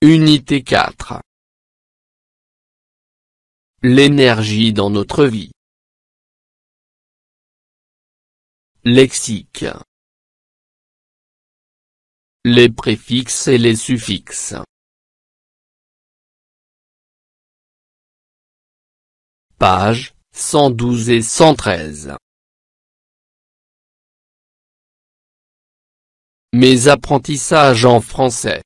Unité 4. L'énergie dans notre vie. Lexique. Les préfixes et les suffixes. Pages 112 et 113. Mes apprentissages en français.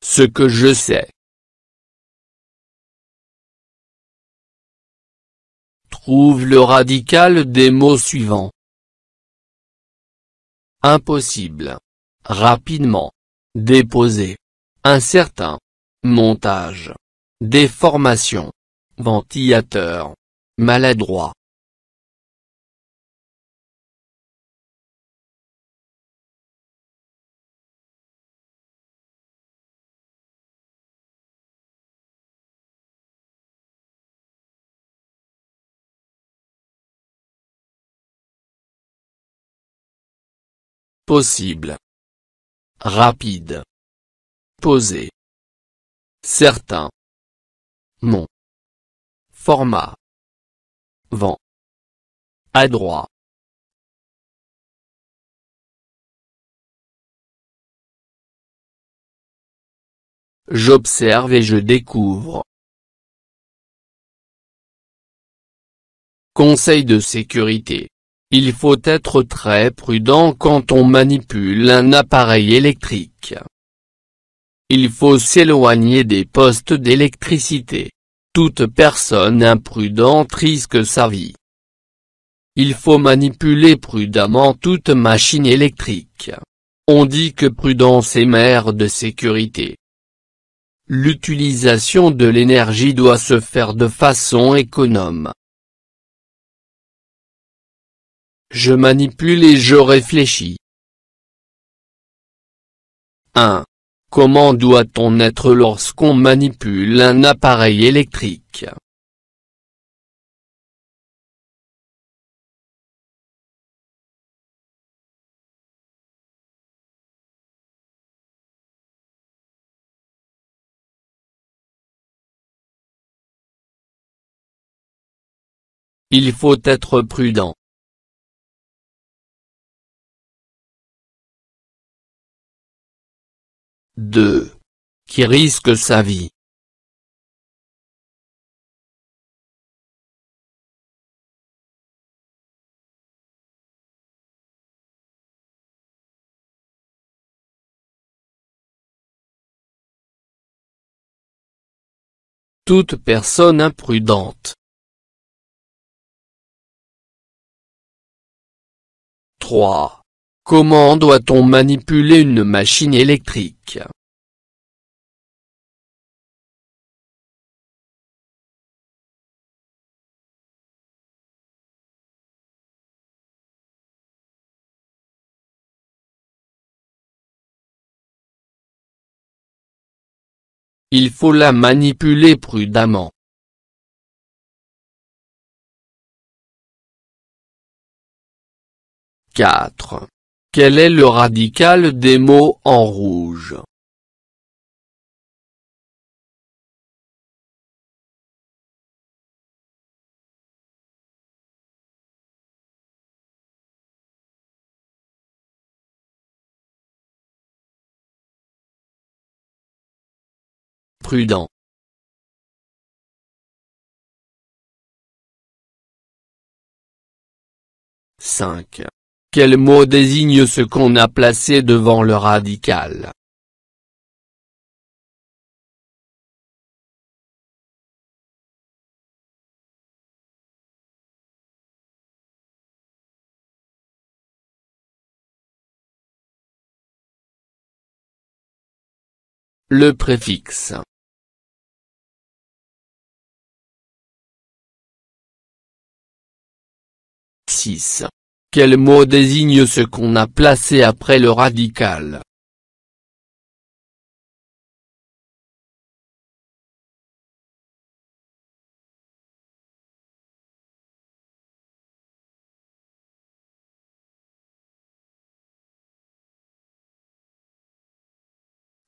Ce que je sais. Trouve le radical des mots suivants. Impossible. Rapidement. Déposer. Incertain. Montage. Déformation. Ventilateur. Maladroit. Possible. Rapide. Posé. Certain. Mon. Format. Vent. Adroit. J'observe et je découvre. Conseil de sécurité. Il faut être très prudent quand on manipule un appareil électrique. Il faut s'éloigner des postes d'électricité. Toute personne imprudente risque sa vie. Il faut manipuler prudemment toute machine électrique. On dit que prudence est mère de sécurité. L'utilisation de l'énergie doit se faire de façon économe. Je manipule et je réfléchis. 1. Comment doit-on être lorsqu'on manipule un appareil électrique? Il faut être prudent. 2. Qui risque sa vie? Toute personne imprudente. 3. Comment doit-on manipuler une machine électrique? Il faut la manipuler prudemment. « 4. Quel est le radical des mots en rouge? Prudent. « 5. Quel mot désigne ce qu'on a placé devant le radical? Le préfixe. « 6. Quel mot désigne ce qu'on a placé après le radical?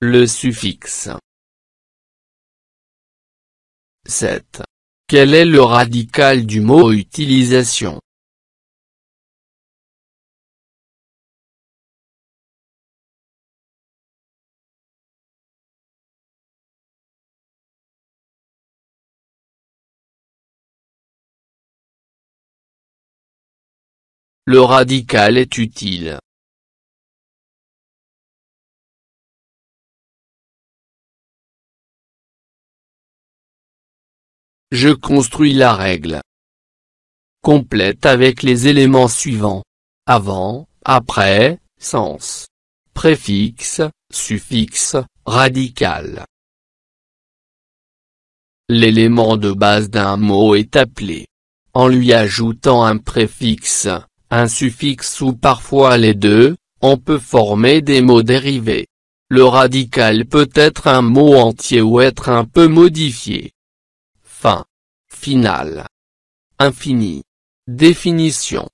Le suffixe. 7. Quel est le radical du mot utilisation? Le radical est utile. Je construis la règle complète avec les éléments suivants: avant, après, sens, préfixe, suffixe, radical. L'élément de base d'un mot est appelé, en lui ajoutant un préfixe, un suffixe ou parfois les deux, on peut former des mots dérivés. Le radical peut être un mot entier ou être un peu modifié. Fin. Final. Infini. Définition.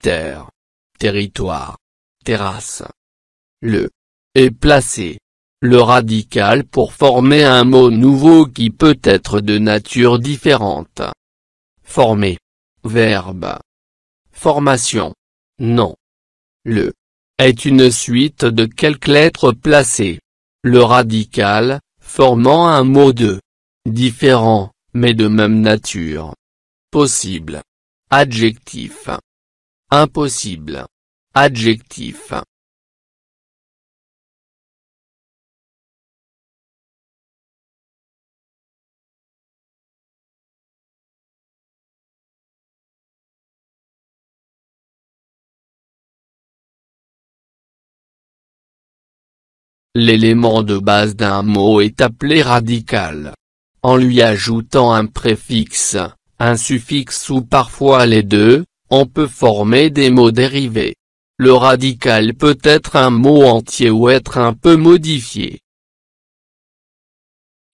Terre. Territoire. Terrasse. Le est placé. Le radical pour former un mot nouveau qui peut être de nature différente. Former. Verbe. Formation. Nom. Le est une suite de quelques lettres placées. Le radical, formant un mot de différent, mais de même nature. Possible. Adjectif. Impossible. Adjectif. L'élément de base d'un mot est appelé radical. En lui ajoutant un préfixe, un suffixe ou parfois les deux, on peut former des mots dérivés. Le radical peut être un mot entier ou être un peu modifié.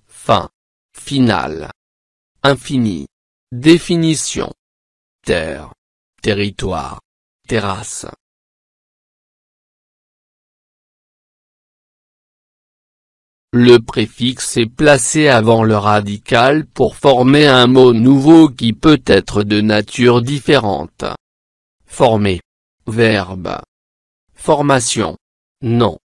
Fin. Final. Infini. Définition. Terre. Territoire. Terrasse. Le préfixe est placé avant le radical pour former un mot nouveau qui peut être de nature différente. Former. Verbe. Formation. Nom.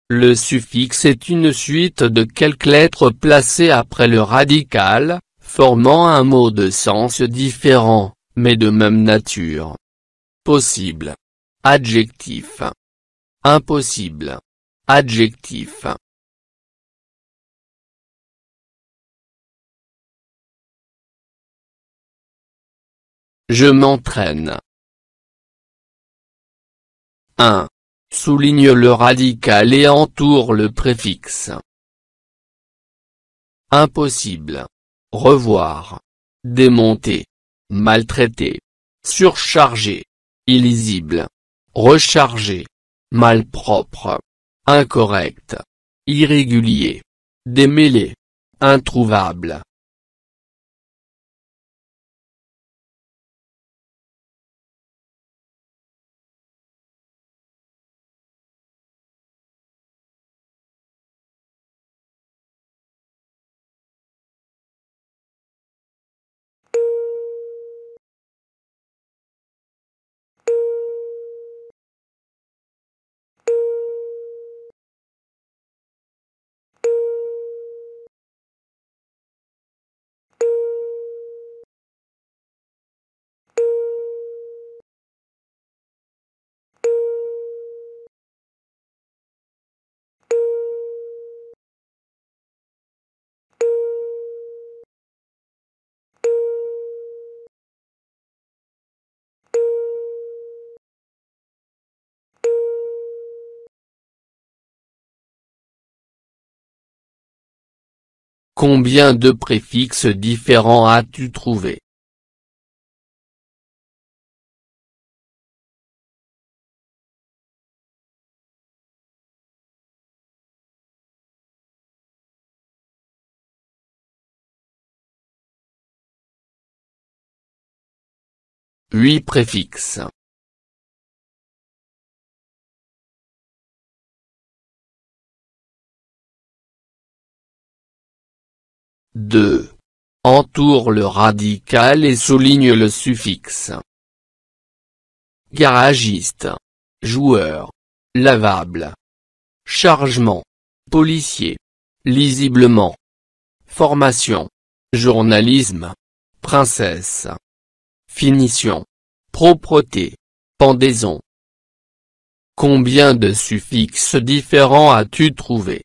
Le suffixe est une suite de quelques lettres placées après le radical, formant un mot de sens différent, mais de même nature. Possible. Adjectif. Impossible. Adjectif. Je m'entraîne. 1. Souligne le radical et entoure le préfixe. Impossible. Revoir. Démonter. Maltraiter. Surcharger. Illisible. Recharger. Malpropre. Incorrect. Irrégulier. Démêlé. Introuvable. Combien de préfixes différents as-tu trouvé? Huit préfixes. Deux. Entoure le radical et souligne le suffixe. Garagiste. Joueur. Lavable. Chargement. Policier. Lisiblement. Formation. Journalisme. Princesse. Finition. Propreté. Pendaison. Combien de suffixes différents as-tu trouvé?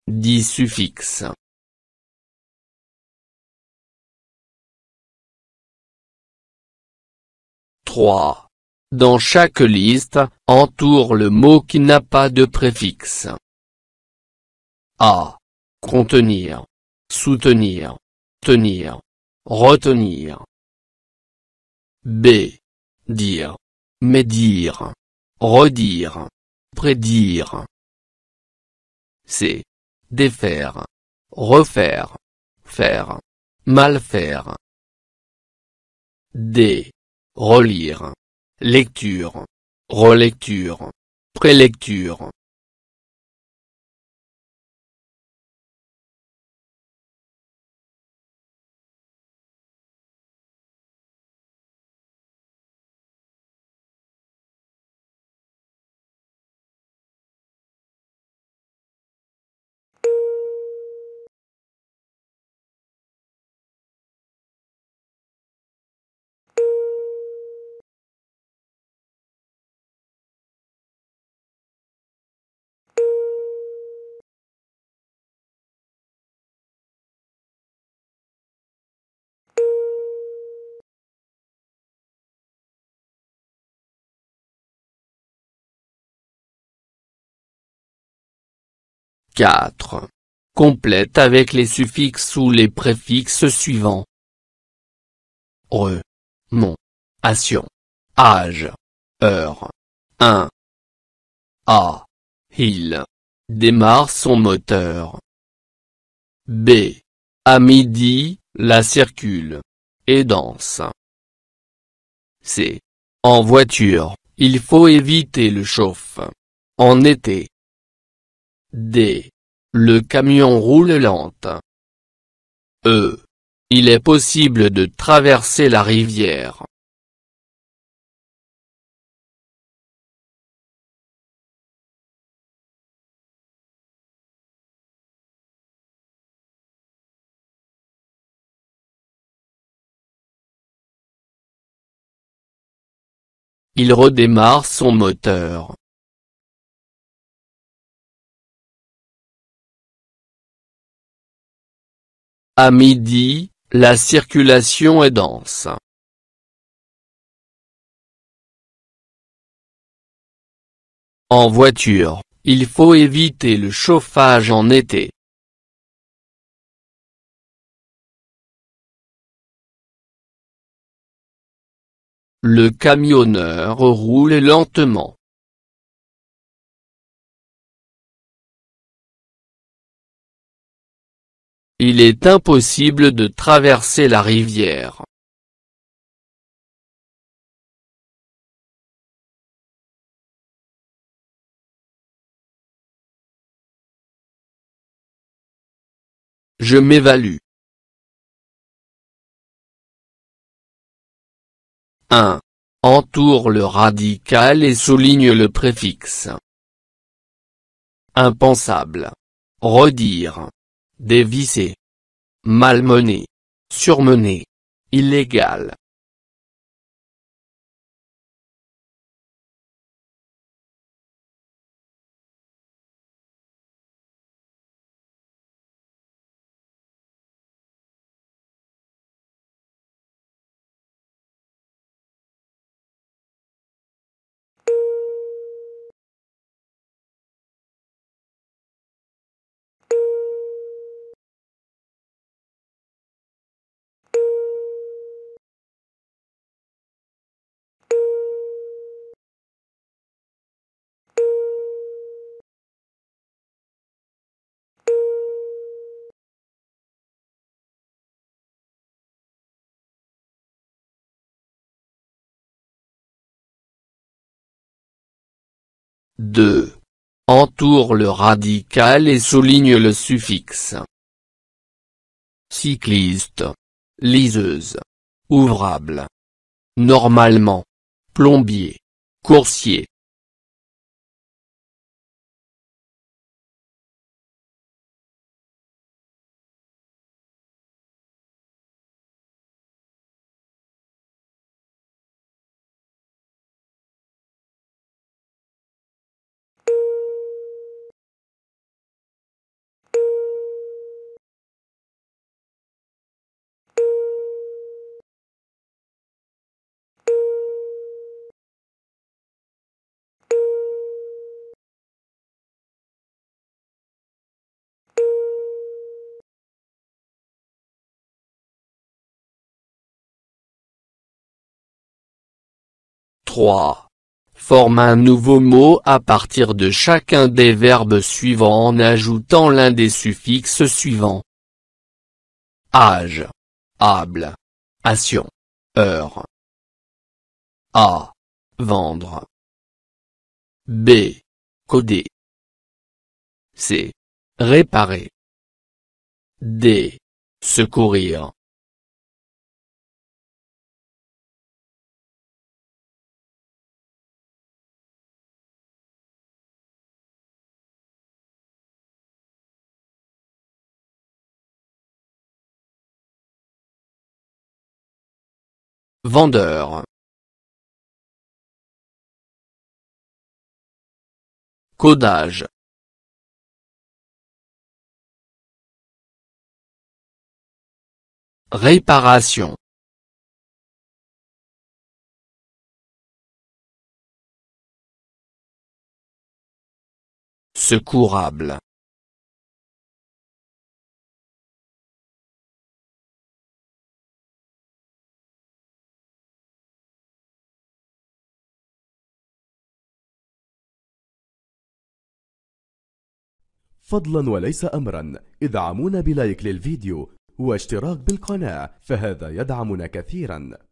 Dix suffixes. Trois. Dans chaque liste, entoure le mot qui n'a pas de préfixe. A. Contenir. Soutenir. Tenir. Retenir. B. Dire. Médire. Redire. Prédire. C. Défaire. Refaire. Faire. Mal faire. D. Relire. Lecture. Relecture. Prélecture. Quatre. Complète avec les suffixes ou les préfixes suivants. Re. Mon. Ation. Âge. Heure. 1. A. Il. Démarre son moteur. B. À midi, la circule. Et danse. C. En voiture, il faut éviter le chauffe. En été. D. Le camion roule lente. E. Il est possible de traverser la rivière. Il redémarre son moteur. À midi, la circulation est dense. En voiture, il faut éviter le chauffage en été. Le camionneur roule lentement. Il est impossible de traverser la rivière. Je m'évalue. 1. Entoure le radical et souligne le préfixe. Impensable. Redire. Dévisser. Malmené. Surmené. Illégal. Deux. Entoure le radical et souligne le suffixe. Cycliste. Liseuse. Ouvrable. Normalement. Plombier. Coursier. Trois. Forme un nouveau mot à partir de chacun des verbes suivants en ajoutant l'un des suffixes suivants. Âge. Able. Ation. Heure. A. Vendre. B. Coder. C. Réparer. D. Secourir. Vendeur. Codage. Réparation. Secourable. فضلا وليس أمرا ادعمونا بلايك للفيديو واشتراك بالقناة، فهذا يدعمنا كثيرا.